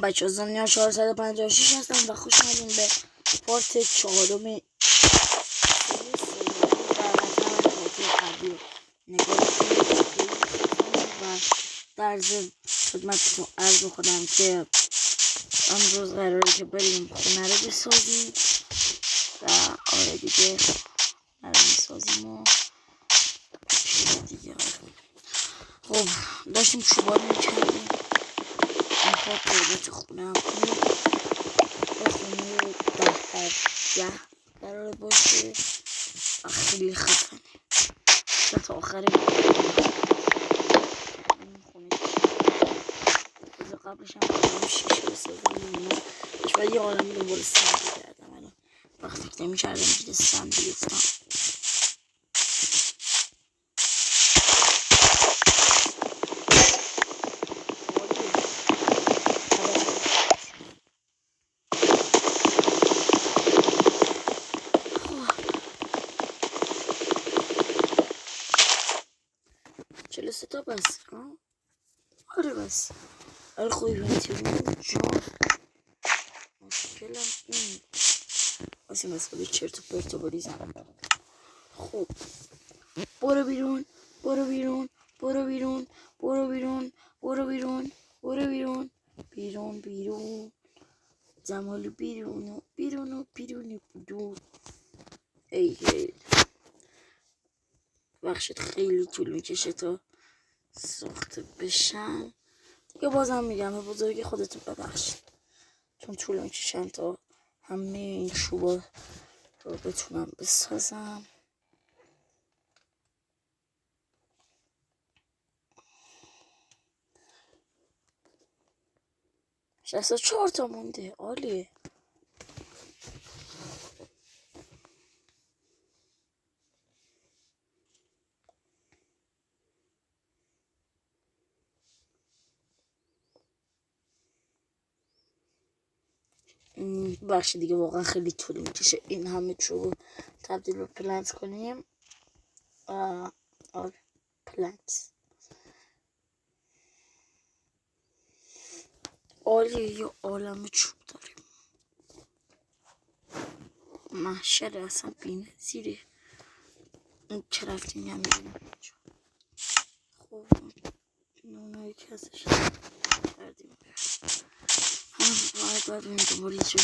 بچه ها زنیا 456 هستم و خوش آمدین به پارت 4 نگاه و در ضمن خدمتتون عرض می‌کنم که امروز قراره که بریم خونه رو بسازیم و آره دیگه قراره بسازیم و دیگه خب داشتیم چوبار میکردیم این پارت قربت خونه هم کنیم و خونه 10 قراره باشه و خیلی خفنه تا آخر قبلش هم قرارم شیشه بسازم شاید یه عالمی دوباره سند کردم الان وقت فکر نمی‌کردم که سند بیفتم چلو ستا بس آره بس آره خوبی بنتیمون جا مشکلم این واسه مسئله چرت و پرت و بریزم خب برو بیرون برو بیرون برو بیرون برو بیرون برو بیرون برو بیرون بیرون بیرون جمال بیرون بیرون بیرون بیرون ای بخشت خیلی طول میکشه تا ساخته بشن دیگه بازم میگم به بزرگی خودتون ببخشید چون طول میکشن تا همه این چوبا رو بتونم بسازم 64 تا مونده عالیه بخش دیگه واقعا خیلی طول میکشه این همه چوب تبدیل به پلنت کنیم آره پلنت عالیه یه عالم چوب داریم محشر اصلا بینه زیره این کرفتینگ هم میبینیم خب نونایی که ازش کردیم باید ببینیم دوباره یه جور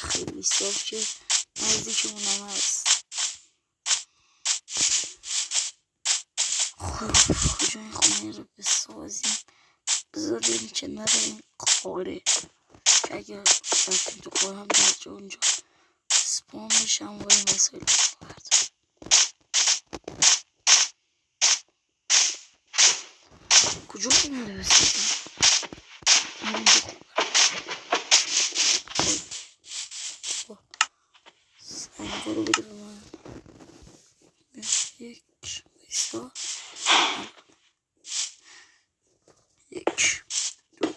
خیلی صاف که نزدیکمون هم هست خب کجا این خونه رو بسازیم بذار بریم کنار این قاره که اگر رفتیم تو قاره هم در جا اونجا سپام میشم و این وسایل رو بردارم کجا خونه رو بسازیم سنگا رو بده به من یک بیسا 1 2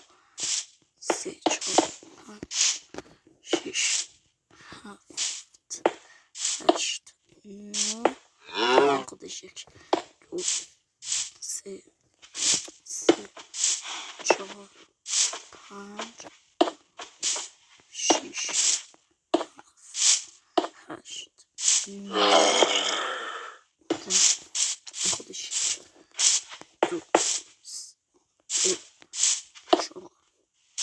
3 4 5 6 7 8 9 خودش 1 2 3 4 5 6 8 9 خودش 2 3 4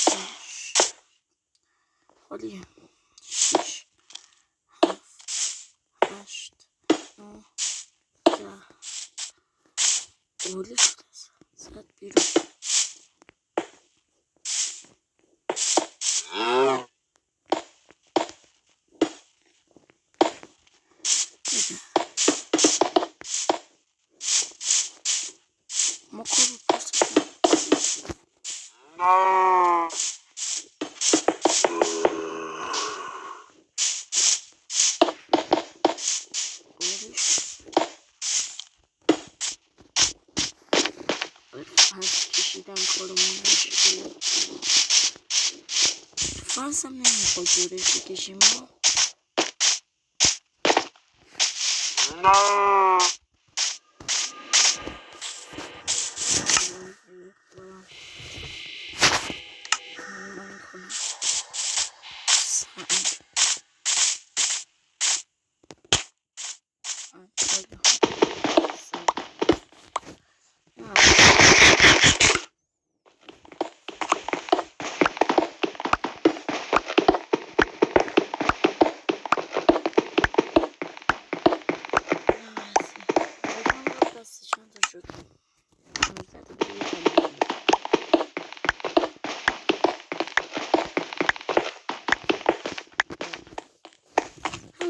5 عالیه 6 7 8 9 10 عالی شد زد بیرون ما کارو پرسش هرچی کشیدن کارمون نشده فرانس هم نمیخواد دورش بکشیم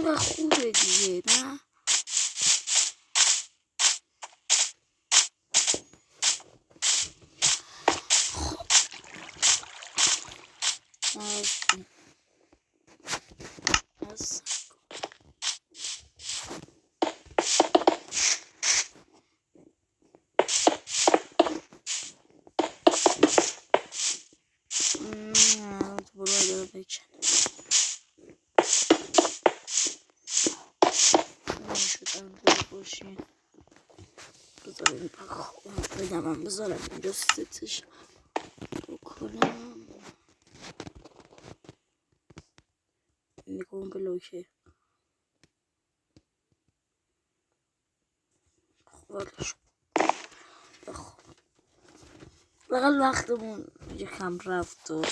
اینقدر خوبه دیگه نه؟ بدم بذارم اینجا ستش بکنم نگاه بلوکه خبرش بخواب بقیل وقتمون یکم رفت و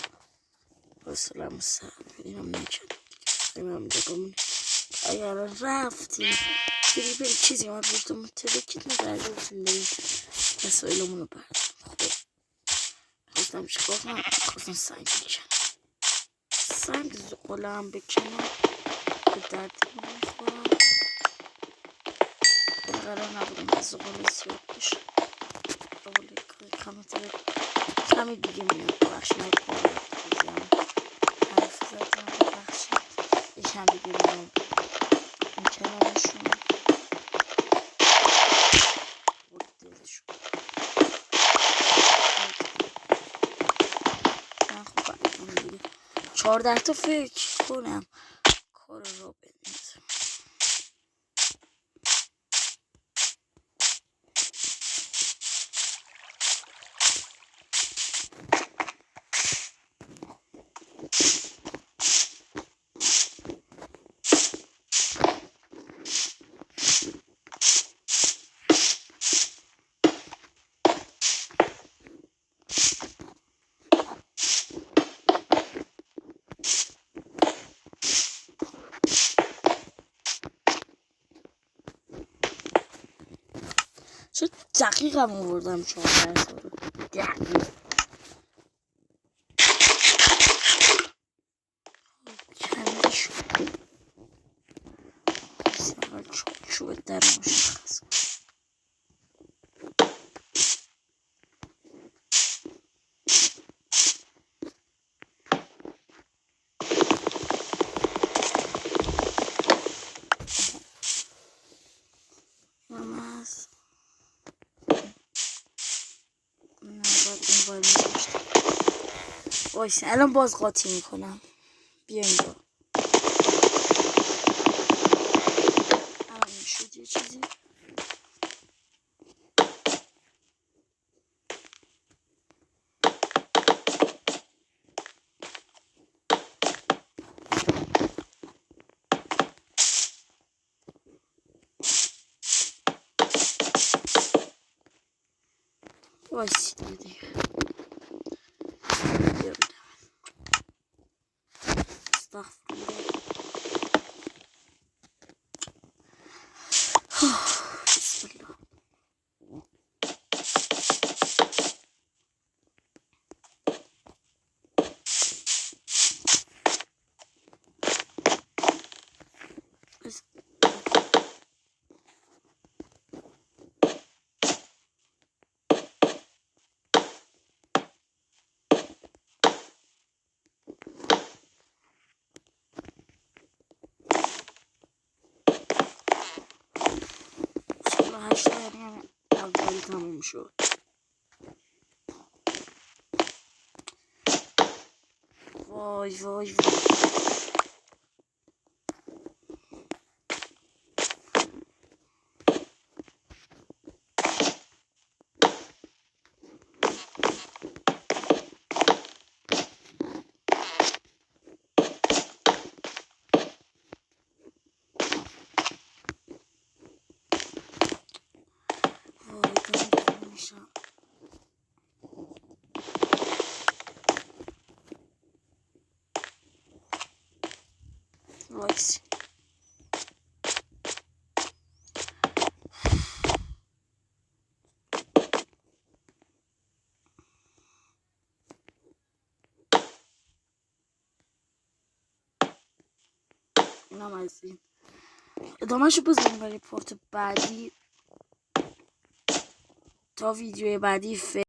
حسلم سر اینم نکرد اینم بگمونه اگر رفتیم تریپل چیزی ما پشتمون ترکیت مترجه بسیم بریم مسائلمون رو بردم خب خواستم چیکار کنم خواستم سنگ بکنم سنگ زغاله هم بکنم به دردمون میخورم قرار نبودم از زغاله زیاد بشه کمی دیگه میاد بخشی نکنم حرف زدم بخشی یکم دیگه میاد این کنارشون بردیدشون من خب این دیگه 14 تا فکر کنم کار را بندازم چه دقیقم آوردم 14 تا رو دقیق کمی شد اول چوب در مشخص نماز نباید این باید میشتم وایسه الان باز قاطی میکنم بیا اینجا الان این شد یه چیزی وایسید دیگه بیا بدم استغفرالله بسم الله الله 8 یعنی اولی تموم شد وای وای وای دارم میشم وایسی اینم از این ادامهشو بذاریم برای پارت بعدی. تا ویدیو بعدی